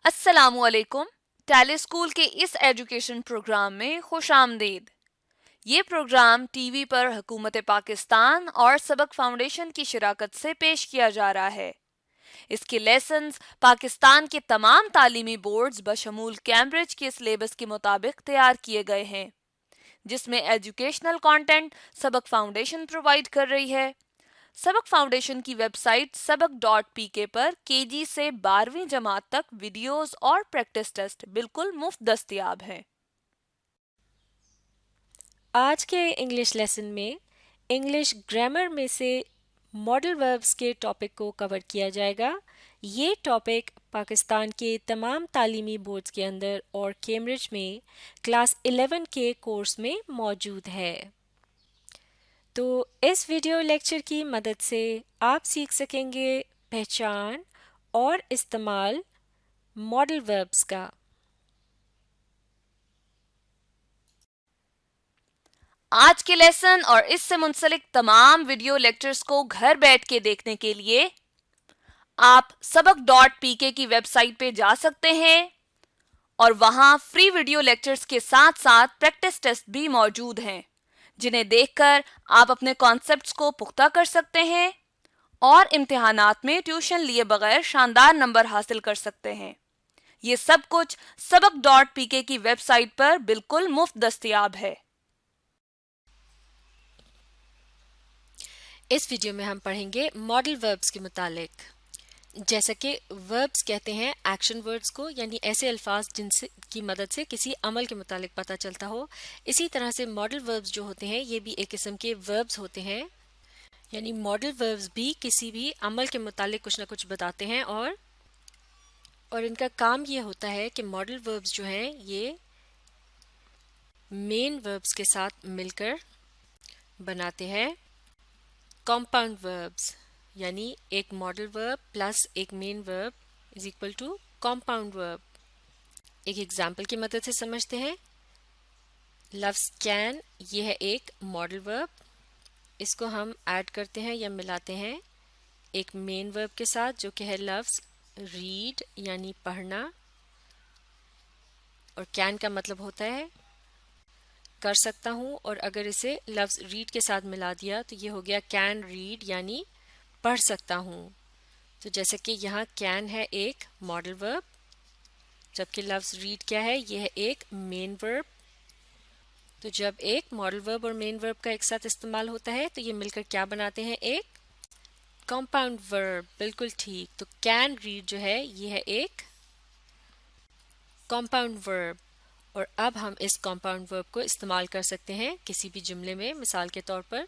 السلام علیکم. ٹیلی اسکول کے اس ایجوکیشن پروگرام میں خوش آمدید. یہ پروگرام ٹی وی پر حکومت پاکستان اور سبق فاؤنڈیشن کی شراکت سے پیش کیا جا رہا ہے. اس کے لیسنز پاکستان کے تمام تعلیمی بورڈز بشمول کیمبرج کے سلیبس کے مطابق تیار کیے گئے ہیں، جس میں ایجوکیشنل کانٹینٹ سبق فاؤنڈیشن پرووائڈ کر رہی ہے. سبق فاؤنڈیشن کی ویب سائٹ سبق ڈاٹ پی کے پر کے جی سے 12ویں جماعت تک ویڈیوز اور پریکٹس ٹیسٹ بالکل مفت دستیاب ہیں. آج کے انگلش لیسن میں انگلش گرامر میں سے ماڈل وربز کے ٹاپک کو کور کیا جائے گا. یہ ٹاپک پاکستان کے تمام تعلیمی بورڈز کے اندر اور کیمبرج میں کلاس 11 کے کورس میں موجود ہے. تو اس ویڈیو لیکچر کی مدد سے آپ سیکھ سکیں گے پہچان اور استعمال ماڈل وربز کا. آج کے لیسن اور اس سے منسلک تمام ویڈیو لیکچرز کو گھر بیٹھ کے دیکھنے کے لیے آپ سبق ڈاٹ پی کے کی ویب سائٹ پہ جا سکتے ہیں اور وہاں فری ویڈیو لیکچرز کے ساتھ ساتھ پریکٹس ٹیسٹ بھی موجود ہیں، جنہیں دیکھ کر آپ اپنے کانسیپٹس کو پختہ کر سکتے ہیں اور امتحانات میں ٹیوشن لیے بغیر شاندار نمبر حاصل کر سکتے ہیں. یہ سب کچھ سبق ڈاٹ پی کے کی ویب سائٹ پر بالکل مفت دستیاب ہے. اس ویڈیو میں ہم پڑھیں گے ماڈل وربز کے متعلق. جیسا کہ وربز کہتے ہیں ایکشن ورڈز کو، یعنی ایسے الفاظ جن سے کی مدد سے کسی عمل کے متعلق پتہ چلتا ہو. اسی طرح سے ماڈل وربز جو ہوتے ہیں یہ بھی ایک قسم کے وربز ہوتے ہیں، یعنی ماڈل وربز بھی کسی بھی عمل کے متعلق کچھ نہ کچھ بتاتے ہیں اور ان کا کام یہ ہوتا ہے کہ ماڈل وربز جو ہیں یہ مین وربز کے ساتھ مل کر بناتے ہیں کمپاؤنڈ وربز، یعنی ایک ماڈل ورب پلس ایک مین ورب از اکول ٹو کمپاؤنڈ ورب. ایک ایگزامپل کی مدد سے سمجھتے ہیں. لفظ کین یہ ہے ایک ماڈل ورب، اس کو ہم ایڈ کرتے ہیں یا ملاتے ہیں ایک مین ورب کے ساتھ جو کہ ہے لفظ ریڈ یعنی پڑھنا، اور کین کا مطلب ہوتا ہے کر سکتا ہوں، اور اگر اسے لفظ ریڈ کے ساتھ ملا دیا تو یہ ہو گیا کین ریڈ یعنی پڑھ سکتا ہوں. تو جیسے کہ یہاں کین ہے ایک ماڈل ورب، جبکہ لفظ ریڈ کیا ہے، یہ ہے ایک مین ورب. تو جب ایک ماڈل ورب اور مین ورب کا ایک ساتھ استعمال ہوتا ہے تو یہ مل کر کیا بناتے ہیں، ایک کمپاؤنڈ ورب. بالکل ٹھیک. تو کین ریڈ جو ہے یہ ہے ایک کمپاؤنڈ ورب، اور اب ہم اس کمپاؤنڈ ورب کو استعمال کر سکتے ہیں کسی بھی جملے میں. مثال کے طور پر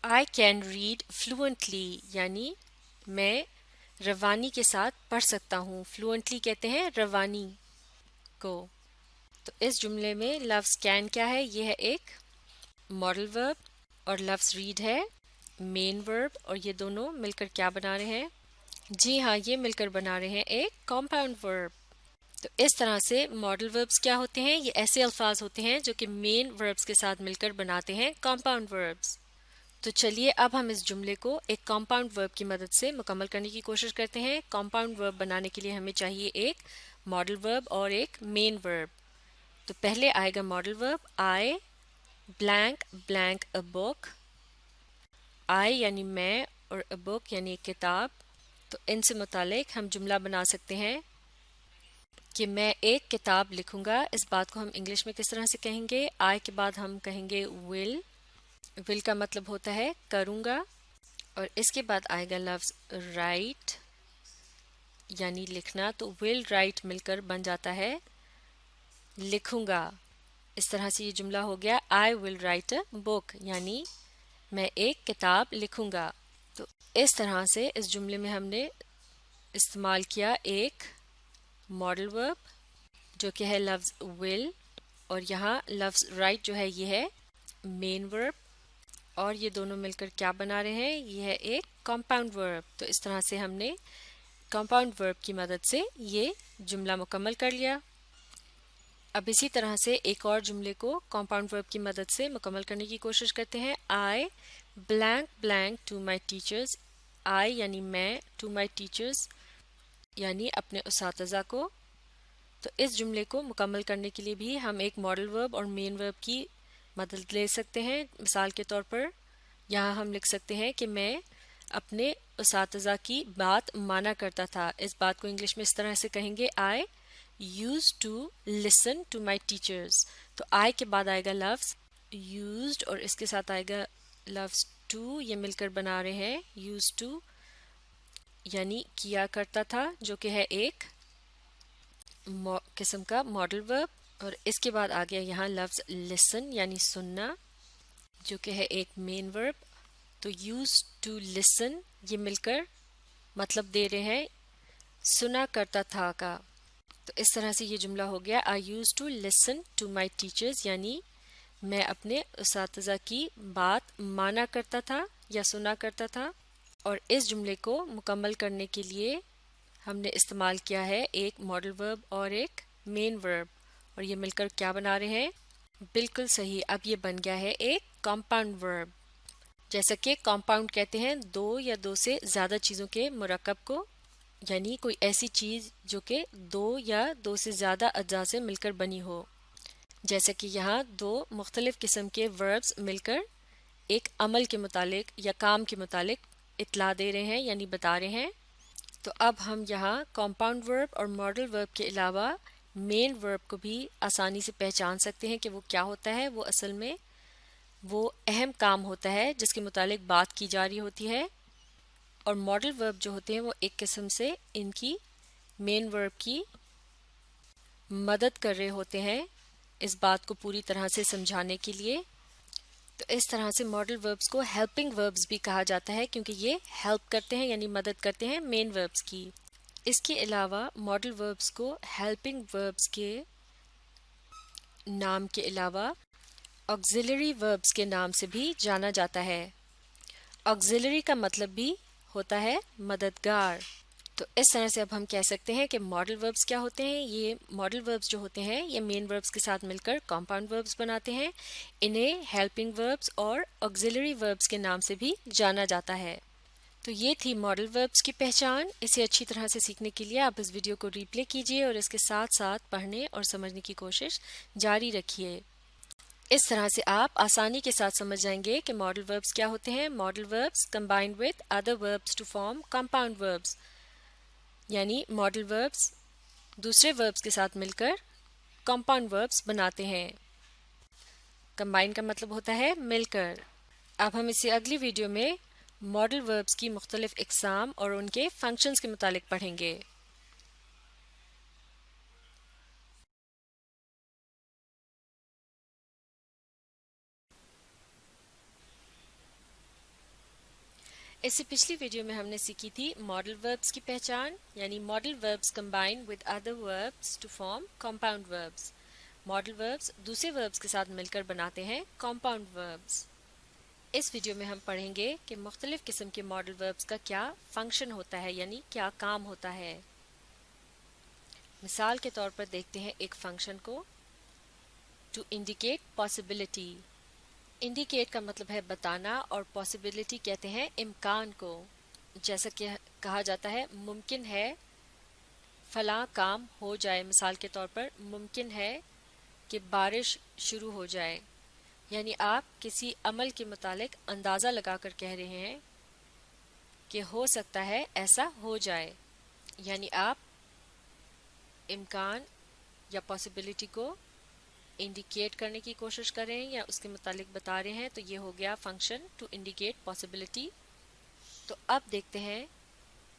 I can read fluently یعنی میں روانی کے ساتھ پڑھ سکتا ہوں. فلوئنٹلی کہتے ہیں روانی کو. تو اس جملے میں لفظ کین کیا ہے، یہ ہے ایک ماڈل ورب، اور لفظ ریڈ ہے مین ورب، اور یہ دونوں مل کر کیا بنا رہے ہیں، جی ہاں یہ مل کر بنا رہے ہیں ایک کمپاؤنڈ ورب. تو اس طرح سے ماڈل وربز کیا ہوتے ہیں، یہ ایسے الفاظ ہوتے ہیں جو کہ مین وربز کے ساتھ مل کر بناتے ہیں کمپاؤنڈ وربز. تو چلیے اب ہم اس جملے کو ایک کمپاؤنڈ ورب کی مدد سے مکمل کرنے کی کوشش کرتے ہیں. کمپاؤنڈ ورب بنانے کے لیے ہمیں چاہیے ایک ماڈل ورب اور ایک مین ورب. تو پہلے آئے گا ماڈل ورب آئی بلینک بلینک اے بک. آئی یعنی میں اور اے بک یعنی ایک کتاب. تو ان سے متعلق ہم جملہ بنا سکتے ہیں کہ میں ایک کتاب لکھوں گا. اس بات کو ہم انگلش میں کس طرح سے کہیں گے، آئی کے بعد ہم کہیں گے ول. ول کا مطلب ہوتا ہے کروں گا، اور اس کے بعد آئے گا لفظ رائٹ یعنی لکھنا. تو ول رائٹ مل کر بن جاتا ہے لکھوں گا. اس طرح سے یہ جملہ ہو گیا آئی ول رائٹ اے بک یعنی میں ایک کتاب لکھوں گا. تو اس طرح سے اس جملے میں ہم نے استعمال کیا ایک ماڈل ورب جو کہ ہے لفظ ول، اور یہاں لفظ رائٹ جو ہے یہ ہے مین ورب، اور یہ دونوں مل کر کیا بنا رہے ہیں، یہ ہے ایک کمپاؤنڈ ورب. تو اس طرح سے ہم نے کمپاؤنڈ ورب کی مدد سے یہ جملہ مکمل کر لیا. اب اسی طرح سے ایک اور جملے کو کمپاؤنڈ ورب کی مدد سے مکمل کرنے کی کوشش کرتے ہیں. I blank blank to my teachers. I یعنی میں، ٹو مائی ٹیچرز یعنی اپنے اساتذہ کو. تو اس جملے کو مکمل کرنے کے لیے بھی ہم ایک ماڈل ورب اور مین ورب کی مدد لے سکتے ہیں. مثال کے طور پر یہاں ہم لکھ سکتے ہیں کہ میں اپنے اساتذہ کی بات مانا کرتا تھا. اس بات کو انگلش میں اس طرح سے کہیں گے I used to listen to my teachers. تو I کے بعد آئے گا لفظ used اور اس کے ساتھ آئے گا لفظ to. یہ مل کر بنا رہے ہیں used to یعنی کیا کرتا تھا، جو کہ ہے ایک قسم کا ماڈل ورب. اور اس کے بعد آ گیا یہاں لفظ listen یعنی سننا، جو کہ ہے ایک مین ورب. تو used to listen یہ مل کر مطلب دے رہے ہیں سنا کرتا تھا کا. تو اس طرح سے یہ جملہ ہو گیا I used to listen to my teachers یعنی میں اپنے اساتذہ کی بات مانا کرتا تھا یا سنا کرتا تھا. اور اس جملے کو مکمل کرنے کے لیے ہم نے استعمال کیا ہے ایک ماڈل ورب اور ایک مین ورب. اور یہ مل کر کیا بنا رہے ہیں؟ بالکل صحیح، اب یہ بن گیا ہے ایک کمپاؤنڈ ورب. جیسا کہ کمپاؤنڈ کہتے ہیں دو یا دو سے زیادہ چیزوں کے مرکب کو، یعنی کوئی ایسی چیز جو کہ دو یا دو سے زیادہ اجزاء سے مل کر بنی ہو. جیسا کہ یہاں دو مختلف قسم کے وربز مل کر ایک عمل کے متعلق یا کام کے متعلق اطلاع دے رہے ہیں یعنی بتا رہے ہیں. تو اب ہم یہاں کمپاؤنڈ ورب اور ماڈل ورب کے علاوہ مین ورب کو بھی آسانی سے پہچان سکتے ہیں کہ وہ کیا ہوتا ہے. وہ اصل میں وہ اہم کام ہوتا ہے جس کے متعلق بات کی جا رہی ہوتی ہے، اور ماڈل ورب جو ہوتے ہیں وہ ایک قسم سے ان کی مین ورب کی مدد کر رہے ہوتے ہیں اس بات کو پوری طرح سے سمجھانے کے لیے. تو اس طرح سے ماڈل وربز کو ہیلپنگ وربز بھی کہا جاتا ہے کیونکہ یہ ہیلپ کرتے ہیں یعنی مدد کرتے ہیں مین وربز کی. اس کے علاوہ ماڈل وربز کو ہیلپنگ وربز کے نام کے علاوہ آگزیلری وربز کے نام سے بھی جانا جاتا ہے. آگزیلری کا مطلب بھی ہوتا ہے مددگار. تو اس طرح سے اب ہم کہہ سکتے ہیں کہ ماڈل وربز کیا ہوتے ہیں. یہ ماڈل وربز جو ہوتے ہیں یہ مین وربز کے ساتھ مل کر کمپاؤنڈ وربز بناتے ہیں. انہیں ہیلپنگ وربز اور آگزیلری وربز کے نام سے بھی جانا جاتا ہے. تو یہ تھی ماڈل وربز کی پہچان. اسے اچھی طرح سے سیکھنے کے لیے آپ اس ویڈیو کو ری پلے کیجیے اور اس کے ساتھ ساتھ پڑھنے اور سمجھنے کی کوشش جاری رکھیے. اس طرح سے آپ آسانی کے ساتھ سمجھ جائیں گے کہ ماڈل وربز کیا ہوتے ہیں. Modal verbs combined with other verbs to form compound verbs, یعنی ماڈل وربز دوسرے وربز کے ساتھ مل کر کمپاؤنڈ وربز بناتے ہیں. کمبائن کا مطلب ہوتا ہے مل کر. اب ہم اسے اگلی ویڈیو میں ماڈل وربز کی مختلف اقسام اور ان کے فنکشنز کے متعلق پڑھیں گے. اس سے پچھلی ویڈیو میں ہم نے سیکھی تھی ماڈل وربز کی پہچان، یعنی modal verbs combine with other verbs to form compound verbs. Modal verbs دوسرے وربز کے ساتھ مل کر بناتے ہیں کمپاؤنڈ وربز. اس ویڈیو میں ہم پڑھیں گے کہ مختلف قسم کے ماڈل وربز کا کیا فنکشن ہوتا ہے، یعنی کیا کام ہوتا ہے. مثال کے طور پر دیکھتے ہیں ایک فنکشن کو. To indicate possibility. انڈیکیٹ کا مطلب ہے بتانا اور پاسبلٹی کہتے ہیں امکان کو. جیسا کہ کہا جاتا ہے ممکن ہے فلاں کام ہو جائے. مثال کے طور پر ممکن ہے کہ بارش شروع ہو جائے، یعنی آپ کسی عمل کے متعلق اندازہ لگا کر کہہ رہے ہیں کہ ہو سکتا ہے ایسا ہو جائے، یعنی آپ امکان یا پاسبلٹی کو انڈیکیٹ کرنے کی کوشش کر رہے ہیں یا اس کے متعلق بتا رہے ہیں. تو یہ ہو گیا فنکشن ٹو انڈیکیٹ پاسبلٹی. تو اب دیکھتے ہیں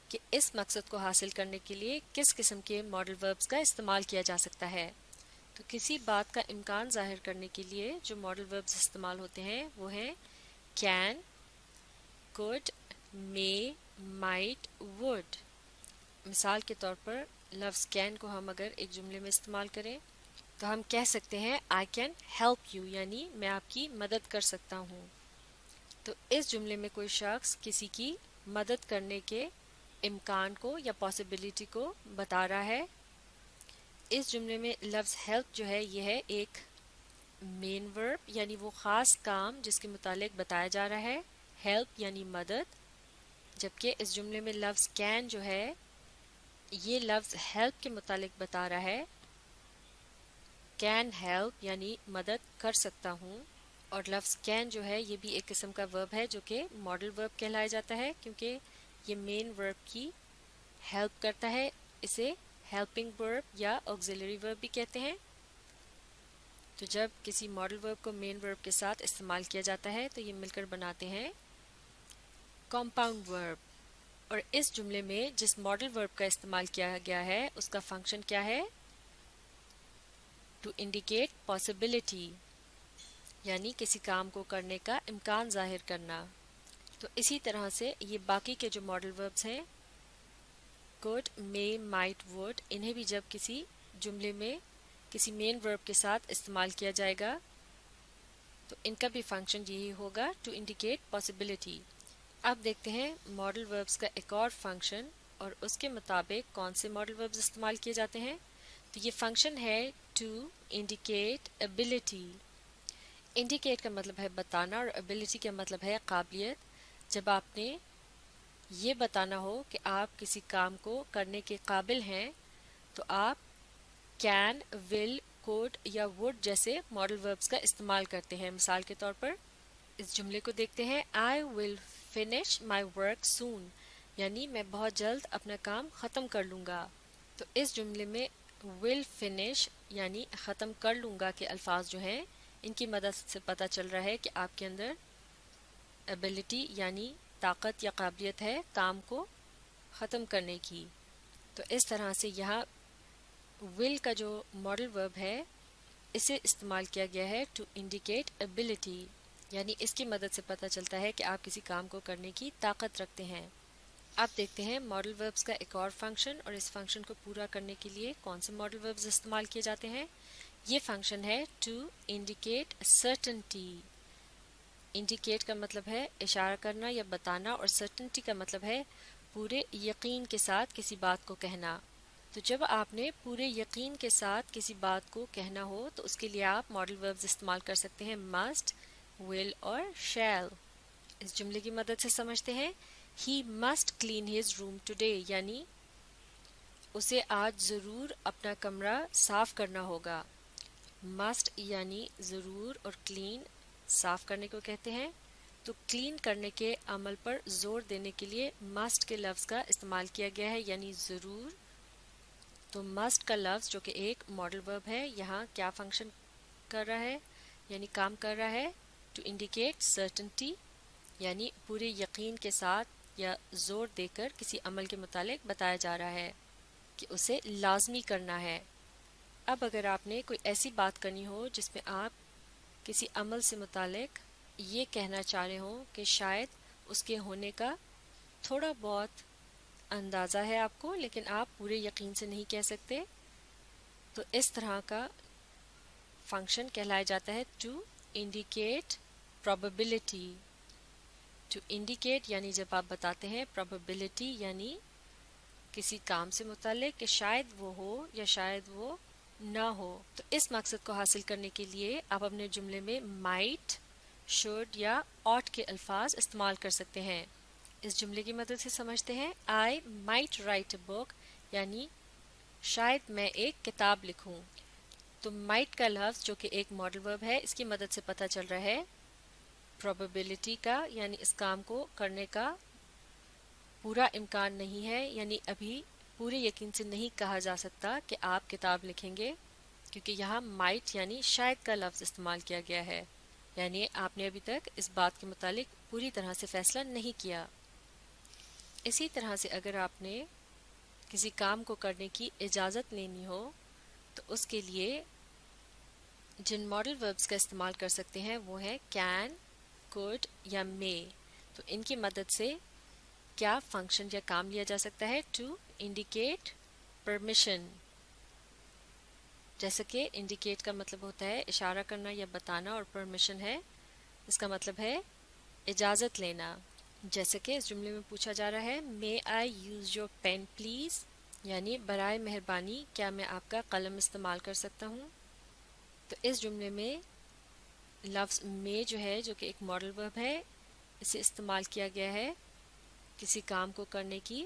کہ اس مقصد کو حاصل کرنے کے لیے کس قسم کے ماڈل وربز کا استعمال کیا جا سکتا ہے. تو کسی بات کا امکان ظاہر کرنے کے لیے جو ماڈل وربز استعمال ہوتے ہیں وہ ہیں can, could، may، might، would. مثال کے طور پر لفظ کین کو ہم اگر ایک جملے میں استعمال کریں تو ہم کہہ سکتے ہیں I can help you، یعنی میں آپ کی مدد کر سکتا ہوں. تو اس جملے میں کوئی شخص کسی کی مدد کرنے کے امکان کو یا پاسبلٹی کو بتا رہا ہے. اس جملے میں لفظ ہیلپ جو ہے یہ ہے ایک مین ورب، یعنی وہ خاص کام جس کے متعلق بتایا جا رہا ہے. ہیلپ یعنی مدد. جبکہ اس جملے میں لفظ کین جو ہے یہ لفظ ہیلپ کے متعلق بتا رہا ہے. کین ہیلپ یعنی مدد کر سکتا ہوں. اور لفظ کین جو ہے یہ بھی ایک قسم کا ورب ہے جو کہ ماڈل ورب کہلایا جاتا ہے کیونکہ یہ مین ورب کی ہیلپ کرتا ہے. اسے ہیلپنگ ورب یا آگزیلری ورب بھی کہتے ہیں. تو جب کسی ماڈل ورب کو مین ورب کے ساتھ استعمال کیا جاتا ہے تو یہ مل کر بناتے ہیں کمپاؤنڈ ورب. اور اس جملے میں جس ماڈل ورب کا استعمال کیا گیا ہے اس کا فنکشن کیا ہے؟ ٹو انڈیکیٹ پاسبلٹی یعنی کسی کام کو کرنے کا امکان ظاہر کرنا. تو اسی طرح سے یہ باقی کے جو ماڈل وربز ہیں could, may, might, would انہیں بھی جب کسی جملے میں کسی مین ورب کے ساتھ استعمال کیا جائے گا تو ان کا بھی فنکشن یہی ہوگا ٹو انڈیکیٹ پاسبلٹی. اب دیکھتے ہیں ماڈل وربز کا ایک اور فنکشن اور اس کے مطابق کون سے ماڈل وربز استعمال کیے جاتے ہیں. تو یہ فنکشن ہے ٹو انڈیکیٹ ابیلٹی. انڈیکیٹ کا مطلب ہے بتانا اور ابیلٹی کا مطلب ہے قابلیت. جب آپ نے یہ بتانا ہو کہ آپ کسی کام کو کرنے کے قابل ہیں تو آپ کین، ول، کوڈ یا وڈ جیسے ماڈل وربز کا استعمال کرتے ہیں. مثال کے طور پر اس جملے کو دیکھتے ہیں I will finish my work soon یعنی میں بہت جلد اپنا کام ختم کر لوں گا. تو اس جملے میں will finish یعنی ختم کر لوں گا کے الفاظ جو ہیں ان کی مدد سے پتہ چل رہا ہے کہ آپ کے اندر ابیلٹی یعنی طاقت یا قابلیت ہے کام کو ختم کرنے کی. تو اس طرح سے یہاں will کا جو ماڈل ورب ہے اسے استعمال کیا گیا ہے ٹو انڈیکیٹ ابیلٹی یعنی اس کی مدد سے پتہ چلتا ہے کہ آپ کسی کام کو کرنے کی طاقت رکھتے ہیں. اب دیکھتے ہیں ماڈل وربز کا ایک اور فنکشن اور اس فنکشن کو پورا کرنے کے لیے کون سے ماڈل وربز استعمال کیے جاتے ہیں. یہ فنکشن ہے ٹو انڈیکیٹ سرٹنٹی. انڈیکیٹ کا مطلب ہے اشارہ کرنا یا بتانا اور سرٹنٹی کا مطلب ہے پورے یقین کے ساتھ کسی بات کو کہنا. تو جب آپ نے پورے یقین کے ساتھ کسی بات کو کہنا ہو تو اس کے لیے آپ ماڈل وربز استعمال کر سکتے ہیں must, will اور shall. اس جملے کی مدد سے سمجھتے ہیں He must clean his room today یعنی اسے آج ضرور اپنا کمرہ صاف کرنا ہوگا. must یعنی ضرور اور clean صاف کرنے کو کہتے ہیں. تو کلین کرنے کے عمل پر زور دینے کے لیے must کے لفظ کا استعمال کیا گیا ہے یعنی ضرور. تو must کا لفظ جو کہ ایک ماڈل ورب ہے یہاں کیا فنکشن کر رہا ہے یعنی کام کر رہا ہے ٹو انڈیکیٹ سرٹنٹی یعنی پورے یقین کے ساتھ یا زور دے کر کسی عمل کے متعلق بتایا جا رہا ہے کہ اسے لازمی کرنا ہے. اب اگر آپ نے کوئی ایسی بات کرنی ہو جس میں آپ کسی عمل سے متعلق یہ کہنا چاہ رہے ہوں کہ شاید اس کے ہونے کا تھوڑا بہت اندازہ ہے آپ کو لیکن آپ پورے یقین سے نہیں کہہ سکتے تو اس طرح کا فنکشن کہلایا جاتا ہے to indicate probability. To indicate یعنی جب آپ بتاتے ہیں probability یعنی کسی کام سے متعلق کہ شاید وہ ہو یا شاید وہ نہ ہو. تو اس مقصد کو حاصل کرنے کے لیے آپ اپنے جملے میں might, should یا ought کے الفاظ استعمال کر سکتے ہیں. اس جملے کی مدد سے سمجھتے ہیں I might write a book یعنی شاید میں ایک کتاب لکھوں. تو might کا لفظ جو کہ ایک ماڈل ورب ہے اس کی مدد سے پتہ چل رہا ہے probability کا یعنی اس کام کو کرنے کا پورا امکان نہیں ہے یعنی ابھی پورے یقین سے نہیں کہا جا سکتا کہ آپ کتاب لکھیں گے کیونکہ یہاں might یعنی شاید کا لفظ استعمال کیا گیا ہے یعنی آپ نے ابھی تک اس بات کے متعلق پوری طرح سے فیصلہ نہیں کیا. اسی طرح سے اگر آپ نے کسی کام کو کرنے کی اجازت لینی ہو تو اس کے لیے جن ماڈل وربز کا استعمال کر سکتے ہیں وہ ہے can, could یا may. تو ان کی مدد سے کیا فنکشن یا کام لیا جا سکتا ہے ٹو انڈیکیٹ پرمیشن. جیسا کہ انڈیکیٹ کا مطلب ہوتا ہے اشارہ کرنا یا بتانا اور پرمیشن ہے اس کا مطلب ہے اجازت لینا. جیسے کہ اس جملے میں پوچھا جا رہا ہے may I use your pen please یعنی برائے مہربانی کیا میں آپ کا قلم استعمال کر سکتا ہوں. تو اس جملے میں لفظ may جو ہے جو کہ ایک ماڈل ورب ہے اسے استعمال کیا گیا ہے کسی کام کو کرنے کی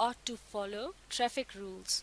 ought to follow traffic rules,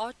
ought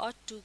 ought to